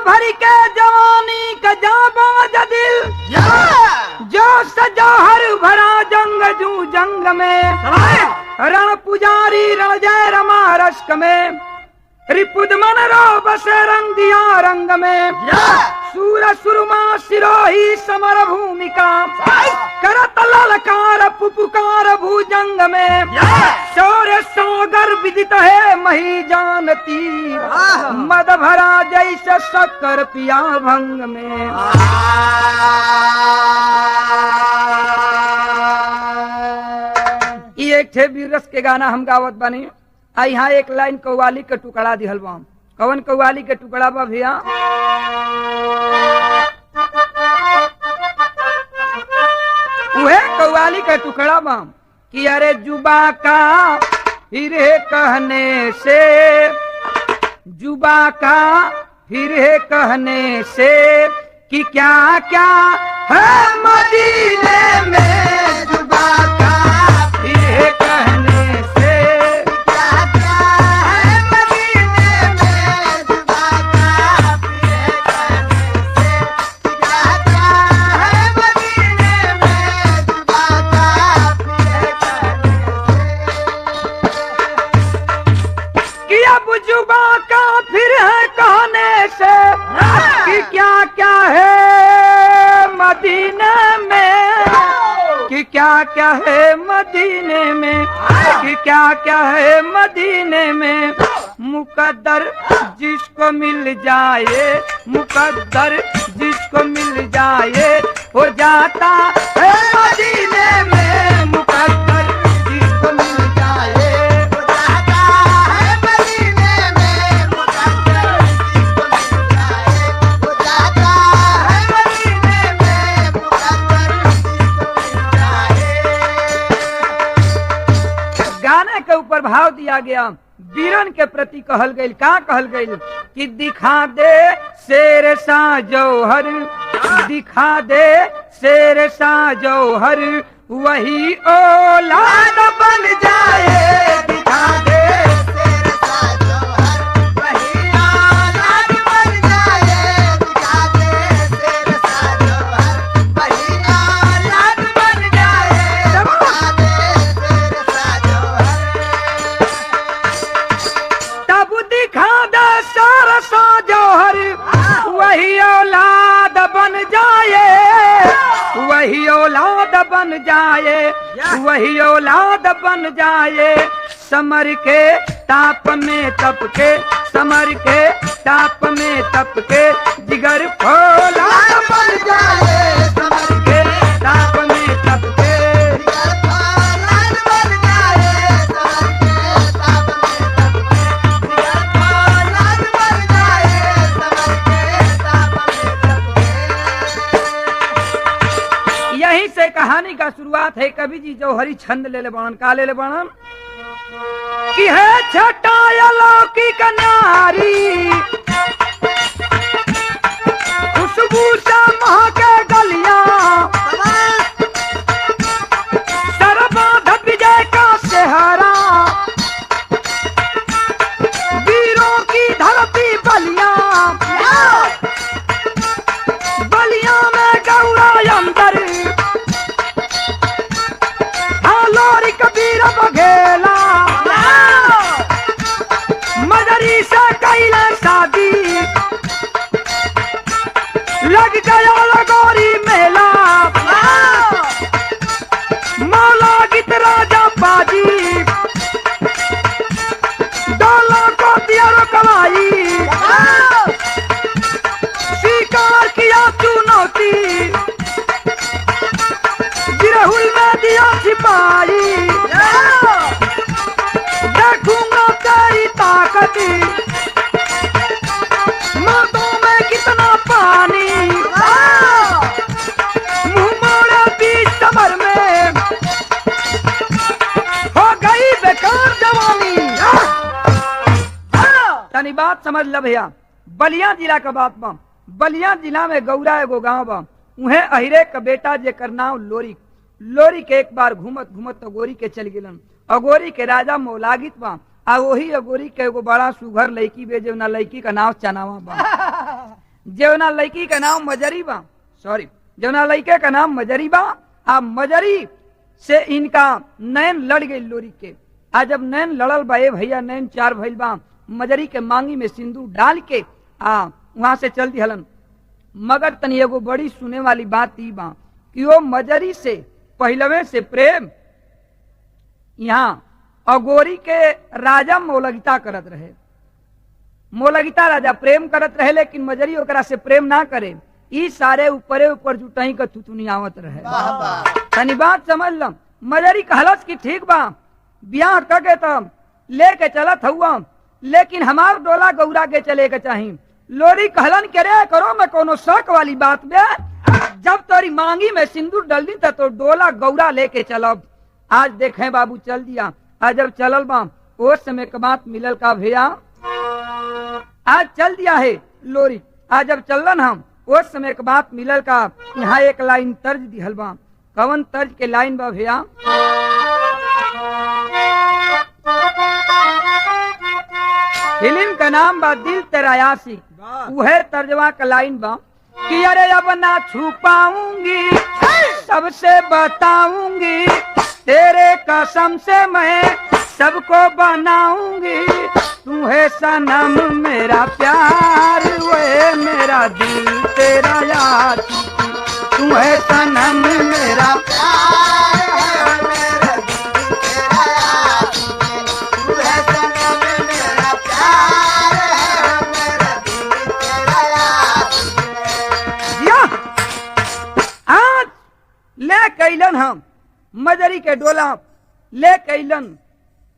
भरी के जवानी का जाबाज दिल जो सजा हर भरा जंग जू जंग में रण पुजारी रण जय रमा रश्क में रिपुद मन रो बस रंग दिया रंग में सूर सुरमा सिरोही समर भूमिका करत ललकार पुपुकार भुजंग में शौर्य सागर विदित है मही जानती मद भरा जैसे शक्कर पिया भंग में। ये एक थे वीर रस के गाना हम गावत बनी। आ यहाँ एक लाइन कव्वाली के टुकड़ा दिहल बा। कवन कव्वाली के टुकड़ा बा भैया? उहे कव्वाली के टुकड़ा बा कि अरे जुबा का फिरे कहने से, जुबा का फिरे कहने से कि क्या क्या है मदीने में, जुबा का फिरे कहने जुबा का फिर है कहने से कि क्या क्या है मदीने में, कि क्या क्या है मदीने में, कि क्या क्या है मदीने में। मुकद्दर जिसको मिल जाए, मुकद्दर जिसको मिल जाए हो जाता है मदीने में, मुकद्दर जिसको मिल जाए हो जाता है मदीने में, मुकद्दर जिसको मिल जाए हो जाता है मदीने में, मुकद्दर जिसको मिल जाए। गाने के ऊपर भाव दिया गया, वीरन के प्रति कहल गई। का कहल गई कि दिखा दे शेर सा जौहर, दिखा दे शेर सा जौहर वही औलाद बन जाए, दिखा दे शेर सा जौहर वही औलाद बन जाए, दिखा दे शेर सा जौहर वही औलाद बन जाए, दिखा दे शेर सा जौहर। तब दिखा दे शेर सा जौहर वही औलाद बन जाए, वही औलाद बन जाए, वही औलाद बन जाए। समर के ताप में तप के, समर के ताप में तप के जिगर फौलाद बन जाए, समर के ताप में तप के जिगर फौलाद बन जाए, समर के ताप में तप के जिगर फौलाद बन जाए, समर के ताप में तप के। यहीं से कहानी का शुरुआत है। कवि जी जौहरी छंद ले ले बनन। का ले ले बनन कि है छटाया लौकी कनारी, खुशबू से महके गलियां, सरबाध विजय का सेहरा, वीरों की धरती बलियां, बलियां में गौरा अंदर लोरी कबीर बघेला, मजरी से कैला शादी लग गया लगोरी मेला, मौला गीत राजा बाजी डोला को दिया रुकवाई, स्वीकार किया चुनौती गिरहुल में दिया छिपाई, देखूंगा तेरी ताकत मौतों में कितना पानी, मुंह मोड़े बीच समर में हो गई बेकार जवानी। तनी बात समझ ल भैया। बलिया जिला का बात बा। बलिया जिला में गौरा एगो गाँव बा। उहे अहिरे का बेटा जेकर नाम लोरी। लोरी के एक बार घूमत घूमत अगोरी के चल गिलन। अगोरी के राजा मौलागित बा। आ वही अगोरी के एगो बड़ा सुघर लड़की बे, जो ना लड़की का नाम चनावा बा। जौना लड़की का नाम मजरी बा, सॉरी जौना लड़के का नाम मजरी बा, आ मजरी से इनका नैन लड़ गई लोरी के। आज जब नैन लड़ल बा ए भैया, नैन चार भइल बा, मजरी के मांगी में सिंदूर डाल के वहां से चल दिहलन। मगर तनी एगो बड़ी सुने वाली बात ई बा कि वो मजरी से पहलवे से प्रेम यहाँ अगोरी के राजा मोलगिता करत रहे। मोलगिता राजा प्रेम करत रहे, लेकिन मजरी ओकरा से प्रेम ना करे। ई सारे ऊपरे ऊपर जुटाई का तुतुनी आवत रहे। तनी बात समझ लम। मजरी कहलस कि ठीक बा, ब्याह करके तब लेके चलत हुआ, लेकिन हमार डोला गौरा के चले के चाही। लोरी कहलन के रे करो मैं कोनो शक वाली बात में, जब तोरी मांगी में सिंदूर डल दी तो डोला गौरा लेके चलब। आज देखें बाबू चल दिया। आज जब चलल बा उस समय के बात मिलल का भैया, आज चल दिया है लोरी। आज जब चलन हम उस समय के बात मिलल का। यहाँ एक लाइन तर्ज दिहल बा। कवन तर्ज के लाइन बा भैया? फिल्म का नाम बा दिल तेरा आशिक। वह तर्जवा का लाइन बा कि अरे अब ना छुपाऊंगी, सबसे बताऊंगी, तेरे कसम से मैं सबको बनाऊंगी। तू है सनम मेरा प्यार, वो मेरा दिल तेरा यार। तू है सनम मेरा प्यार, मेरा दिल तेरा यार। तू है सनम मेरा प्यार, मेरा दिल तेरा यार। आज ले कैलन हम मजरी के डोला ले कैलन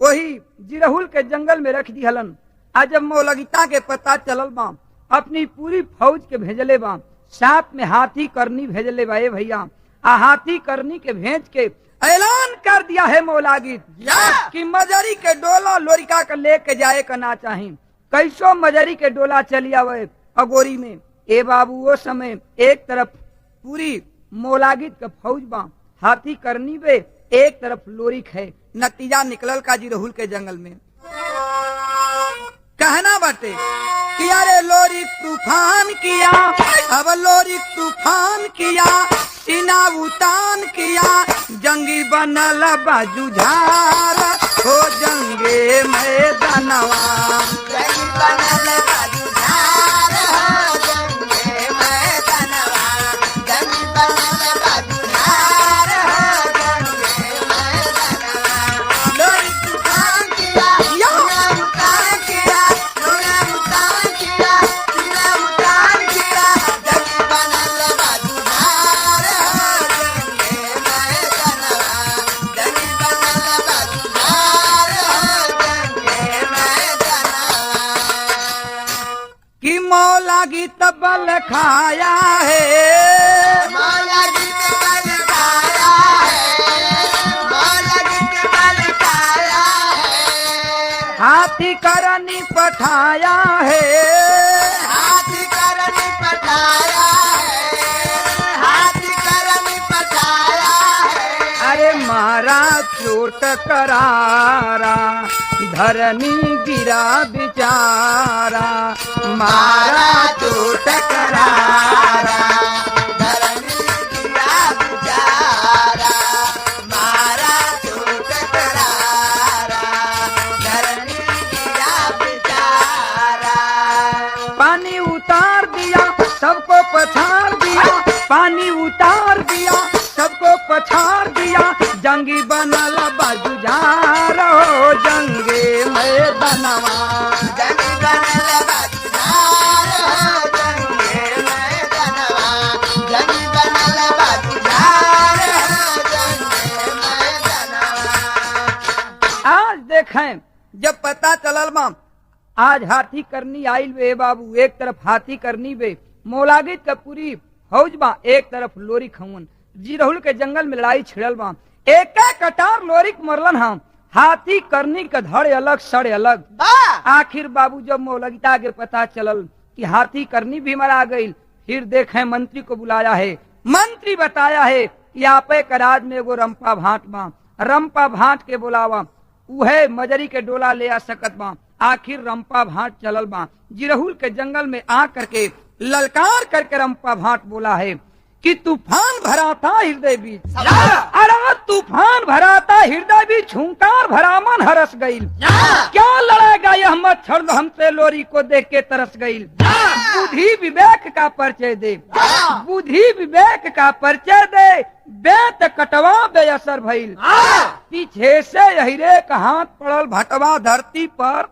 वही जिरहुल के जंगल में रख दिहलन। आज जब मोलगिता के पता चलल बा, अपनी पूरी फौज के भेजले बा, साथ में हाथी करनी भेजले बा। ए भैया हाथी करनी के भेज के ऐलान कर दिया है मोलागित कि मजरी के डोला लोरिका के लेके जाए का ना चाही। कैसो मजरी के डोला चली आवे अगोरी में। ए बाबू वो समय एक तरफ पूरी मोलागित का फौज बा, हाथी करनी बे, एक तरफ लोरिक है। नतीजा निकलल का जिरहुल के जंगल में कहना बाटे कि अरे लोरिक तूफान किया, अब लोरिक तूफान किया, सीना उतान किया, जंगी बनल बाजू झार हो जंगे मैदानवा। जंगी बनल बाजू झार हो जंगे मैदानवा। जंगी बनल बाजू झार हो जंगे मैदानवा। लोरिक तूफान किया, सीना उतान किया, सीना उतान किया, सीना उतान किया, जंगी बनल बाजू झार हो जंगे मैदानवा। जंगी बनल बाजू झार हो जंगे मैदानवा। कि मौला गीत बल खाया है, मौला गीत बल खाया है, मौला गीत बल खाया है। हाथी करनी पठाया है, हाथी करनी पठाया है, हाथी करनी पठाया है। अरे मारा चोट करारा, धरनी गिरा बिचारा। मारा चोट करारा, धरनी गिरा बिचारा। मारा चोट करारा, धरनी गिरा बिचारा। पानी उतार दिया, सबको पछाड़ दिया, पानी उतार दिया, सबको पछाड़ दिया। जंगी बनल बाजू झार हो जंगे मैदानवा। जंगी बनल बाजू झार हो जंगे मैदानवा। जंगी बनल बाजू झार हो जंगे मैदानवा। आज देखें जब पता चलल बा, आज हाथी करनी आइल बे बाबू। एक तरफ हाथी करनी बे, मोलागित का पूरी फौज बा, एक तरफ लोरी खवन। जिरहुल के जंगल में लड़ाई छिड़ल बा। एक कटार लोरिक मरलन हम, हाथी करनी का धड़ अलग सड़ अलग। आखिर बाबू जब मोलगिता के पता चलल कि हाथी करनी भी मरा गई, फिर देखें मंत्री को बुलाया है। मंत्री बताया है कि आप राज में एगो रंपा भाट बा, रंपा भाट के बुलावा, उहे मजरी के डोला ले आ सकत बा। आखिर रंपा भाट चलल बा, जिरहुल के जंगल में आ करके ललकार करके रंपा भाट बोला है कि तूफान भरा था हृदय बीच, अरे तूफान भरा था हृदय बीच, झुंकार भरा मन हरस गई। क्या लड़ेगा यह मच्छर हमसे, लोरी को देख के तरस गई। बुद्धि विवेक का परिचय दे, बुद्धि विवेक का परिचय दे, बेत कटवा बेअसर भइल। पीछे से यहिरे का हाथ पड़ल, भटवा धरती पर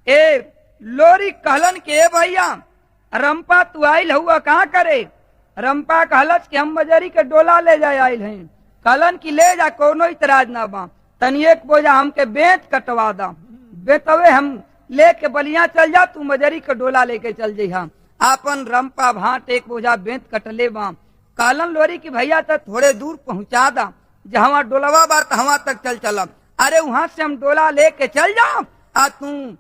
ए लोरी कहलन के भैया रंपा तू आयल हुआ कहाँ करे। रंपा कहलस कि हम मजरी के डोला ले जाए आयल हैं। कहलन की ले जा, कोनो इतराज ना बा, तनी एक बोझा हमके बेच कटवा दा, बेतवे हम लेके बलिया चल जा, तू मजरी के डोला लेके चल जइहा। आपन रंपा भाट एक बोझा बेच कटले बा। कहलन लोरी की भैया तक थोड़े दूर पहुंचा दा, जहाँ डोलवा बार वहां तक चल चला। अरे वहां से हम डोला लेके चल जाओ, आ तू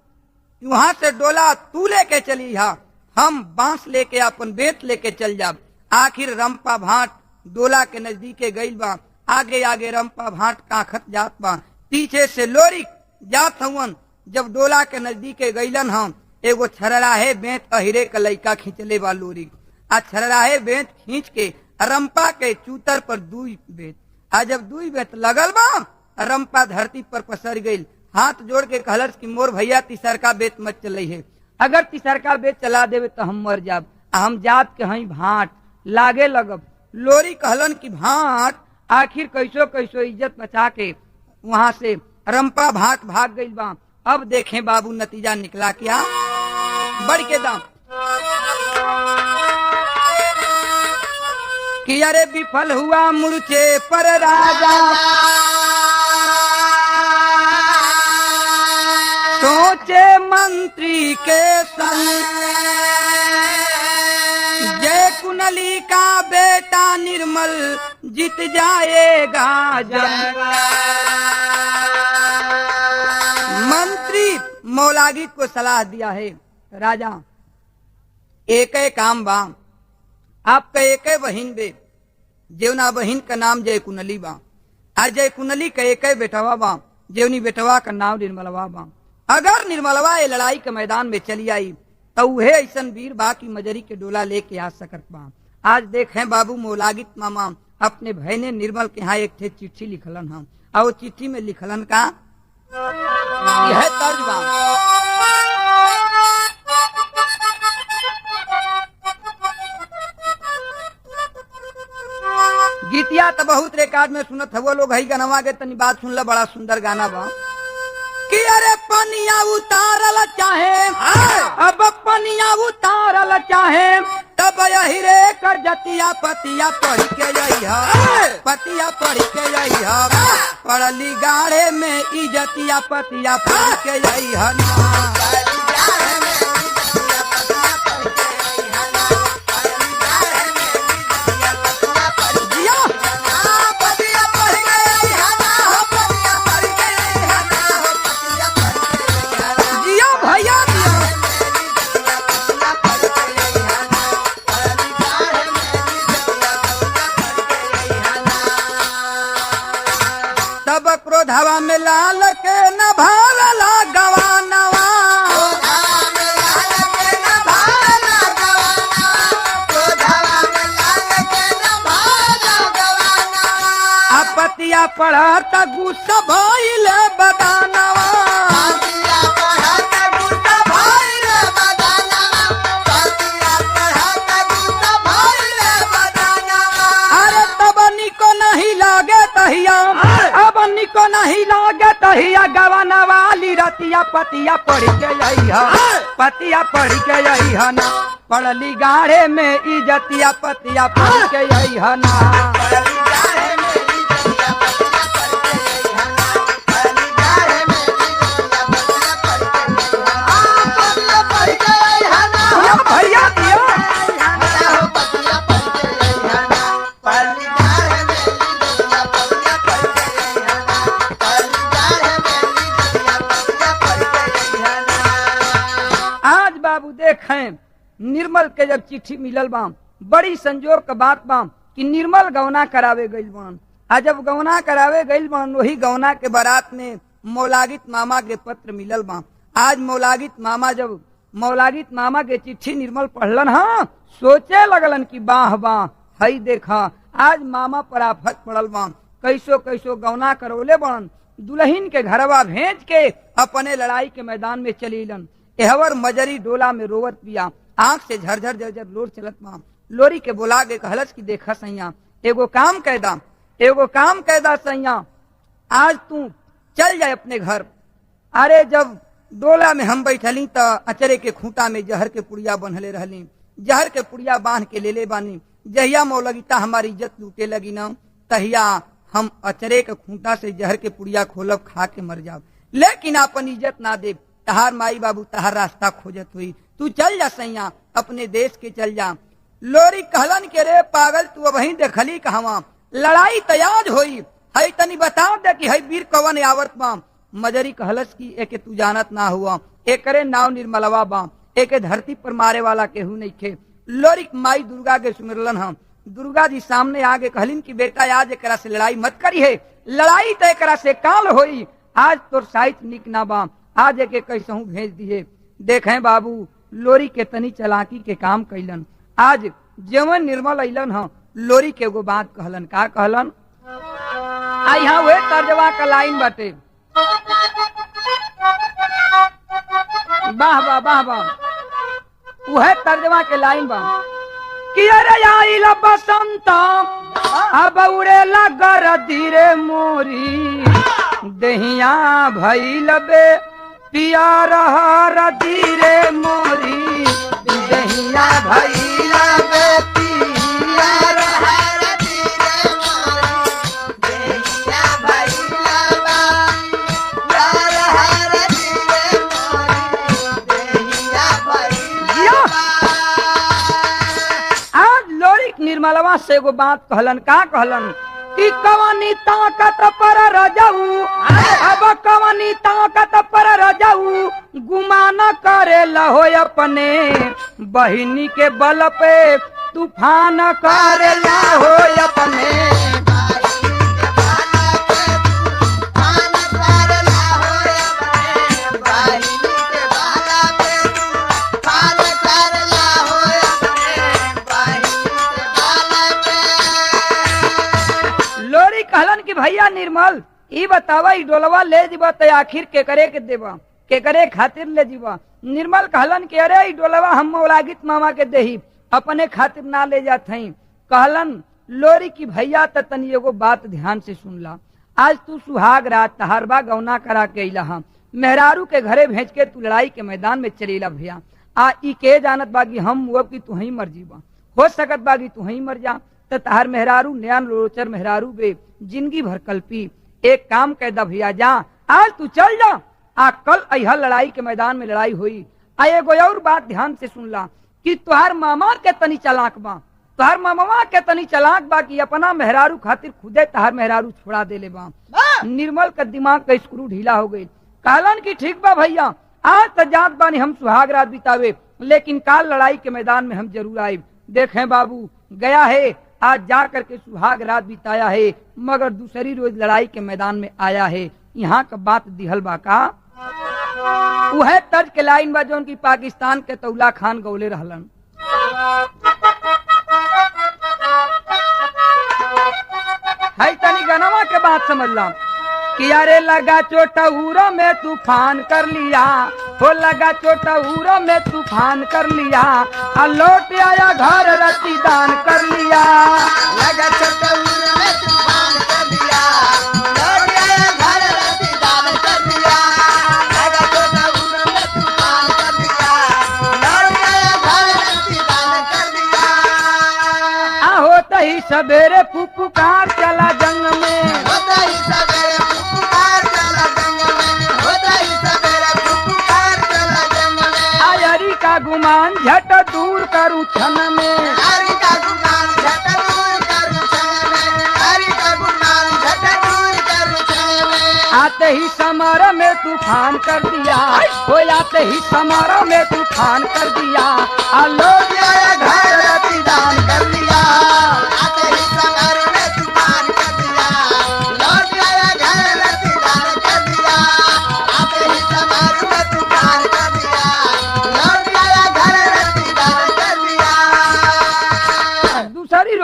वहां से डोला तू लेके चली हा, हम बांस लेके अपन बेत लेके चल जा। आखिर रंपा भाट डोला के नजदीके गईल बा, आगे आगे रंपा भाट काखत जात बा, पीछे से लोरी जात हवन। जब डोला के नजदीके गईलन हम, एगो छरराहे बेत अहिरे का लइका खींचले बा लोरी, आ छरराहे बेत खींच के रंपा के चूतर पर दुई बेत, आ जब दुई बेत लगल बा रंपा धरती पर पसर गई। हाथ जोड़ के कहलस कि मोर भैया तीसर का बेत मत चलई है, अगर तीसर का बेत चला देवे तो हम मर जाब, हम जात के हई भाट लागे लगब। लोरी कहलन की भाट आखिर कैसो कैसो इज्जत बचा के वहां से रंपा भाट भाग गई बा। अब देखें बाबू नतीजा निकला क्या, बढ़ के दाम कि अरे विफल हुआ मूर्छे पर राजा, सोचे मंत्री के संग, जय कुनली का बेटा निर्मल जीत जाएगा जंग। मंत्री मौलागित को सलाह दिया है, राजा एक काम बा, आपका एक बहिन बे, जेवना बहिन का नाम जय कुनली बा, और जय कुनली का एक बेटवा बा, जेवनी बेटवा का नाम निर्मलवा बा। अगर निर्मलवा ये लड़ाई के मैदान में चली आई तो वह ऐसा वीर बा की मजरी के डोला लेके आ सकत बा। आज देखें बाबू मौलागित मामा अपने भैने निर्मल के यहाँ एक चिट्ठी लिखलन हम, और वो चिट्ठी में लिखलन का यह तर्ज बा, गीतिया तो बहुत रिकॉर्ड में सुनत हुआ लोग, हई गनवा के तनी बात सुनला, बड़ा सुंदर गाना बा कि अरे पनिया उतारल चाहे, अब पनिया उतारल चाहे, तब यही रे कर जतिया पतिया पढ़ के जइहा, पतिया पढ़ के जइहा, पढ़ली गाड़े में इजतिया पतिया पढ़ के जइहा ना। क्रोधवा में लाल के न भावला गवानवा, अपतिया पढ़त गुस्सा भइल बदानवा, अरे तब निको नहीं लागे तहिया, अब निको नहीं लागे तहिया, गवाना वाली रतिया पतिया पढ़ के जइहा, पतिया पढ़ के जइहा ना, पढ़ली गाढ़े में इजतिया पतिया पढ़ के जइहा ना। भैया दिया देखें निर्मल के जब चिट्ठी मिलल बा, बड़ी संजोग का बात बा कि निर्मल गौना करावे गईल बान। आ जब गौना करावे गईल बान, वही गौना के बारात में मौलागित मामा के पत्र मिलल बा। आज मौलागित मामा जब मौलागित मामा के चिट्ठी निर्मल पढ़लन हाँ, सोचे लगलन कि बाह बाह हई देखा आज मामा पर आफत पड़ल बा, कैसो कैसो गौना करौले बन, दुल्हन के घरवा भेज के अपने लड़ाई के मैदान में चलीलन। एहवर मजरी डोला में रोवत पिया, आंख से झरझर झरझर लोर चलत बा। लोरी के बोला के कहलस कि देखा सैया एगो काम कैदा सैया, आज तू चल जाए अपने घर। अरे जब डोला में हम बैठली त अचरे के खूंटा में जहर के पुड़िया बंधले रहली, जहर के पुड़िया बांध के लेले बानी। जहिया मौलगिता हमारी इज्जत लूटे लगी न, तहिया हम अचरे के खूंटा से जहर के पुड़िया खोलब, खा के मर जाब, लेकिन अपन इज्जत ना दे। तहार माई बाबू तहार रास्ता खोजत हुई, तू चल जा सैया, अपने देश के चल जा। लोरी कहलन के रे पागल, तू अब वहीं देखली कहवा, लड़ाई तैयार होई, हई तनी बता दे कि हई वीर कवन आवत बा। मजरी कहलस की एके तू जानत ना हुआ, एकरे नाव निर्मलवा बा, एके धरती पर मारे वाला केहू नहीं खे। लोरी माई दुर्गा के सुमिरलन हम, दुर्गा जी सामने आगे कहलिन कि बेटा आज एकरा से लड़ाई मत करी है, लड़ाई तो एकरा से काल होई, आज तोर साहित्य निक ना बा, आज एके कैसहू भेज दिए। देखें बाबू लोरी के तनी चलाकी के काम कैलन। आज जवन निर्मल अइलन ह, लोरी के एगो बात कहलन, का कहलन आ यहाँ वे तर्जवा का लाइन बाटे, वाह वाह वाह वाह, वह तर्जमा के लाइन बा कि अरे आइल बसंत अब उड़े लगर धीरे मोरी, दहिया भइल बे पिया रहा धीरे मोरी, दहिया भइल बे पिया रहा धीरे मोरी, दहिया भइल निर्मलवा से एगो बात कहलन, का कहलन कि कवनी ताकत पर रजाऊ, अब कवनी ताकत पर रजाऊ, गुमान करे लहो अपने, बहिनी के बल पे तूफान करे लहो अपने। कहलन कि भैया निर्मल ई बतावा ई डोलवा ले जीवा तो आखिर के करे के देवा, के करे खातिर ले जीवा। निर्मल कहलन कि अरे ई डोलवा हम मौलागित मामा के देही, अपने खातिर ना ले जात हई। कहलन लोरी की भैया त तनी एगो बात ध्यान से सुन ला, आज तू सुहाग रात तहारबा गौना करा के अइला हम, मेहरारू के घरे भेज के तू लड़ाई के मैदान में चलेला भैया। आ ई के जानत बागी हम वो की तू ही मर जीवा, हो सकत बागी तू ही मर जा, तो तहार मेहरारू नयन लोचर मेहरारू बे जिंदगी भर कल्पी। एक काम कैदा भैया जा, आज तू चल जा, आ कल अइहा लड़ाई के मैदान में लड़ाई हुई। आ एगो और बात ध्यान से सुन ला कि तुहार मामा के तनी चलाक बा, तुहार मामा के तनी चलाक बा कि अपना मेहरारू खातिर खुदे तहार मेहरारू छोड़ा देले बा। निर्मल का दिमाग का स्क्रू ढीला हो गई। कहलन की ठीक बा भैया, आज तो जात बानी हम सुहाग रात बितावे, लेकिन काल लड़ाई के मैदान में हम जरूर आए। देखें बाबू गया है, आज जा करके सुहाग रात बिताया है, मगर दूसरी रोज लड़ाई के मैदान में आया है। यहाँ का बात दिहल बा का वह तर्ज के लाइन बा जौन की पाकिस्तान के तौला खान गौले रहलन। है तनी गनवा के बात समझला कि अरे लगा चोटहूरो में तूफान कर लिया, हो लगा चोटहूरो में तूफान कर लिया, आ लौट आया घर रत्ती दान कर लिया। लगा चोटहूरो में तूफान कर लिया, लौट आया घर रत्ती दान कर लिया। लगा चोटहूरो में तूफान कर लिया, लौट आया घर रत्ती दान कर लिया। आ होता ही सवेरे फुफकार चला जंग में, होता ही सवेरे का गुमान झट दूर करूं क्षण में, हरि का गुमान झट दूर करूं क्षण में, हरि का गुमान झट दूर करूं क्षण में। आते ही समारोह में तूफान कर दिया, हो आते ही समारोह में तूफान कर दिया, आलोक आया घर रत्ती दान कर लिया। आते ही समारोह में तूफान कर दिया, लौट आया घर रत्ती दान कर दिया। आते ही समारोह में तूफान कर दिया, लौट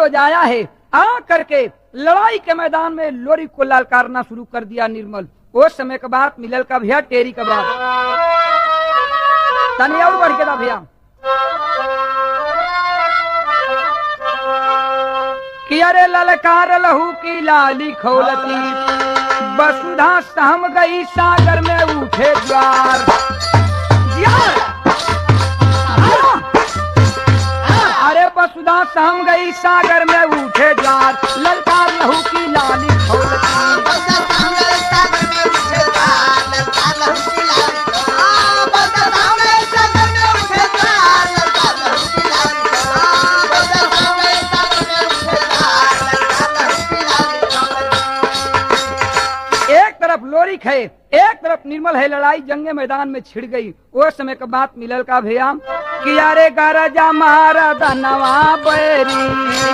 रोज आया है, आ करके लड़ाई के मैदान में लोरी को ललकारना शुरू कर दिया निर्मल। वो समय के बाद मिलल का भैया टेरी का बात तनी और बढ़ के था भैया कि अरे ललकार लहू की लाली खोलती, वसुधा सहम गई सागर में उठे ज्वार। अरे वसुधा सहम गई सागर में उठे ज्वार, ललकार लहू की लाली खोलती। लोरी है, एक तरफ निर्मल है, लड़ाई जंगे मैदान में छिड़ गई। वो समय का बात मिलल का भैया कि अरे गरजा मारा दनवा बैरी,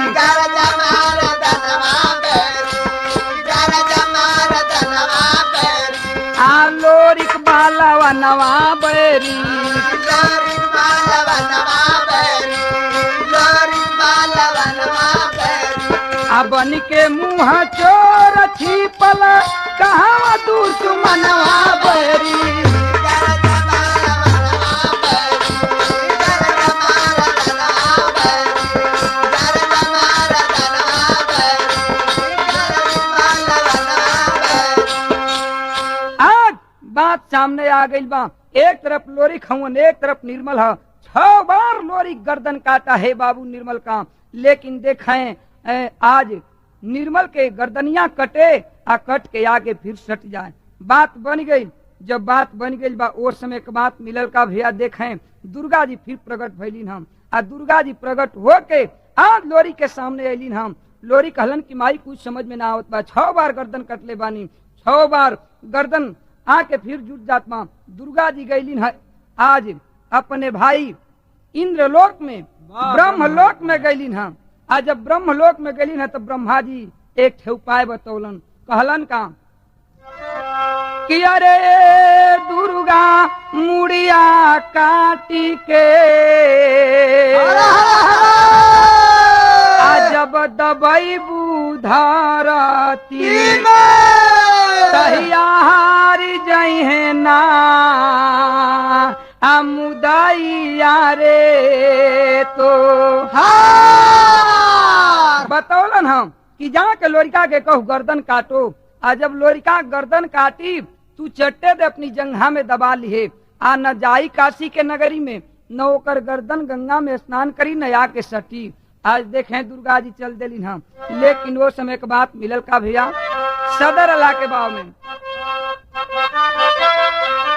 गरजा मारा दनवा बैरी, गरजा मारा दनवा बैरी, आ लोरिक बालवा नवा बैरी, लोरिक बालवा नवा बैरी, लोरिक बालवा नवा बैरी, आ बन के मुँह चोर छिपल कहाँ दूर सुमनवा बैरी। आज बात सामने आ गई बा, एक तरफ लोरी खवन एक तरफ निर्मल है। 6 बार लोरी गर्दन काटा है बाबू निर्मल का, लेकिन देखें आज निर्मल के गर्दनिया कटे आ कट के आगे फिर सट जाए। बात बन गई। जब बात बन गई बा और समय के बात मिलल का भैया देखें दुर्गा जी फिर प्रकट भैलिन हम, आ दुर्गा जी प्रकट होके आज लोरी के सामने अलिन हम। लोरी कहलन कि माई कुछ समझ में ना आवत बा, 6 बार गर्दन कटले बानी, 6 बार गर्दन आके फिर जुट जात बा। दुर्गा जी गईलिन है आज अपने भाई इंद्रलोक में, ब्रह्मलोक में गईलिन हम। आज जब ब्रह्मलोक में गईलिन है तो ब्रह्मा जी एक ठे उपाय बतौलन, कहलन का कि अरे दुर्गा मुड़िया काटी के जब दबई बुधारती तहियारी जई है ना मुदाइया रे। तो बतौलन हम कि जाके लोरिका के कहू गर्दन काटो। आ जब लोरिका गर्दन काटी तू चट्टे दे अपनी जंघा में दबा लिहे, आ न जाई काशी के नगरी में, न ओकर गर्दन गंगा में स्नान करी न आके सटी। आज देखें दुर्गा जी चल दिली हम, लेकिन वो समय के बात मिलल का भैया सदर अला के बाव में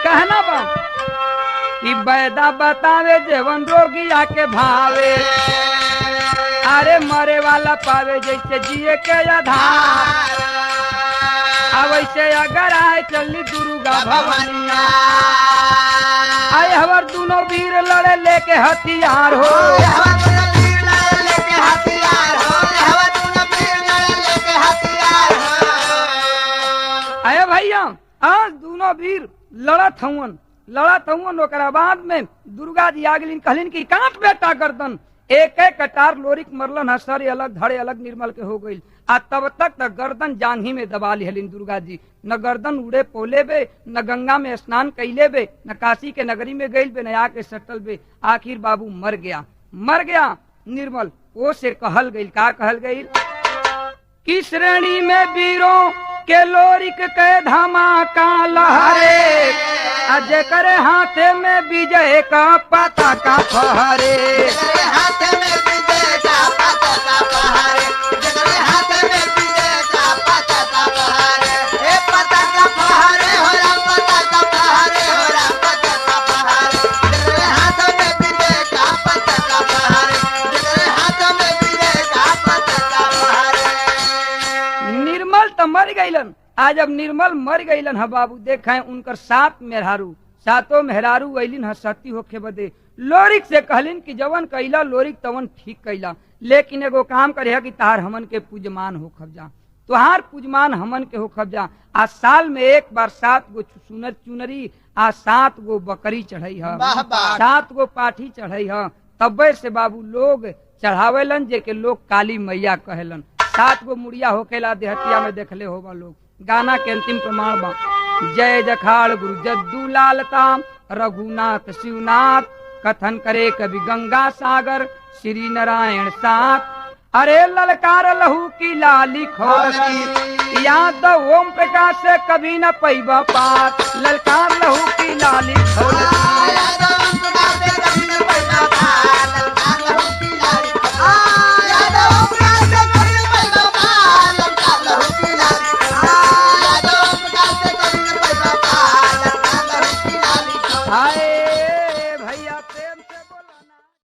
कहना बा कि बैदा बतावे जेवन रोगी आके भावे, अरे मरे वाला पावे जैसे जिए के आधार। अब वैसे अगर आए चली दुर्गा भवनिया, आए हवर दोनों वीर लड़े लेके हथियार हो, आए भैया आज दोनों वीर लड़त हवन। ओकरा बाद में दुर्गा जी आगलिन कहलिन कि काट बेटा गर्दन। एक एक कटार लोरिक मरलन, हसर अलग धड़े अलग निर्मल के हो गई। आ तब तक गर्दन जांघी में दबा लिहलिन दुर्गा जी। न गर्दन उड़े पोले बे, न गंगा में स्नान कैले बे, न काशी के नगरी में गईल बे, न आके सटल बे। आखिर बाबू मर गया निर्मल। वो से कहल गईल, का कहल गईल कि श्रेणी में वीरों के लोरिक के धमाका लहरे, अजय करे हाथे में विजय का पताका फहरे। हाथे में विजय का पताका फहरे, हाथे में विजय का पताका फहरे, ए पताका फहरे हो राम, पताका फहरे हो राम, पताका फहरे। हाथ में विजय का पताका फहरे, हाथ में विजय का पताका फहरे। निर्मल तो मर गईलन। आज अब निर्मल मर गईलन है बाबू। देखें उनकर 7 मेहरारू, 7 मेहरारू अलिन है सती होके बदे। लोरिक से कहलिन कि जवन कैला लोरिक तवन ठीक कैला, लेकिन एगो काम करे कि तार हमन के पूजमान हो खबजा, तुहार पूजमान हमन के हो खबजा। आ साल में एक बार 7 गो चुनरी आ 7 गो बकरी चढ़ई है, 7 गो पाठी चढ़ई है। तब्बे से बाबू लोग चढ़ावेलन जे के लोग काली मैया कहेलन। 7 गो मुड़िया होकेला देहतिया में देखले होगा लोग। गाना के अंतिम प्रमाण बा जय जखाड़ गुरु जद्दू लाल ताम रघुनाथ शिवनाथ कथन करे कवि गंगा सागर श्री नारायण साथ। अरे ललकार लहू की लाली खोल की यादव ओम प्रकाश से कभी न पैबा पार ललकार लहू की लाली खोल